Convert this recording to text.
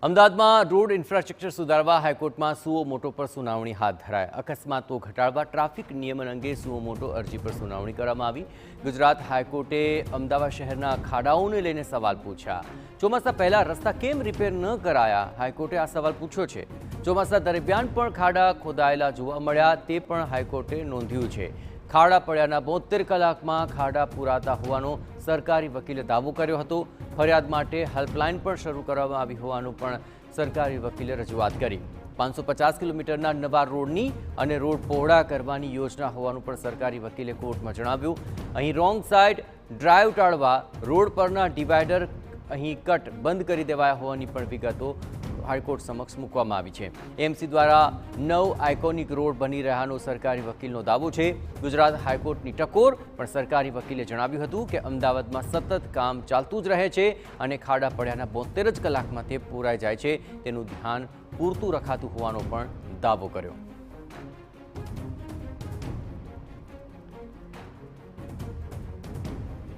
અમદાવાદમાં road infrastructure સુધારવા હાઈકોર્ટમાં સુઓ મોટો પર સુનાવણી હાથ ધરાઈ। અકસ્માતો ઘટાડવા ટ્રાફિક નિયમન અંગે સુઓ મોટો અરજી પર સુનાવણી કરવામાં આવી। ગુજરાત હાઈકોર્ટે અમદાવાદ શહેરના ખાડાઓને લઈને સવાલ પૂછ્યા। ચોમાસા પહેલા રસ્તા કેમ રિપેર ન કરાયા? હાઈકોર્ટે આ સવાલ પૂછ્યો છે। ચોમાસા દરમિયાન પણ ખાડા ખોદાયેલા જોવા મળ્યા તે પણ હાઈકોર્ટે નોંધ્યું છે। ખાડા પડ્યાના 72 કલાકમાં ખાડા પુરાતા હોવાનો સરકારી વકીલે દાવો કર્યો હતો। ફરિયાદ માટે હેલ્પલાઇન પણ શરૂ કરવામાં આવી હોવાનું પણ સરકારી વકીલે રજૂઆત કરી। 550 કિલોમીટરના નવા રોડની અને રોડ પહોળા કરવાની યોજના હોવાનું પણ સરકારી વકીલે કોર્ટમાં જણાવ્યું। અહીં રોંગ સાઇડ ડ્રાઈવ ટાળવા રોડ પરના ડિવાઈડર અહીં કટ બંધ કરી દેવાયા હોવાની પણ વિગતો હાઈકોર્ટ સમક્ષ મૂકવામાં આવી છે। એમસી દ્વારા 9 આઇકોનિક રોડ બની રહ્યાનો સરકારી વકીલનો દાવો છે। ગુજરાત હાઈકોર્ટની ટકોર પણ સરકારી વકીલે જણાવ્યું હતું કે અમદાવાદમાં સતત કામ ચાલતું જ રહે છે અને ખાડા પડ્યાના 72 જ કલાકમાં તે પૂરાઈ જાય છે તેનું ધ્યાન પૂરતું રખાતું હોવાનો પણ દાવો કર્યો।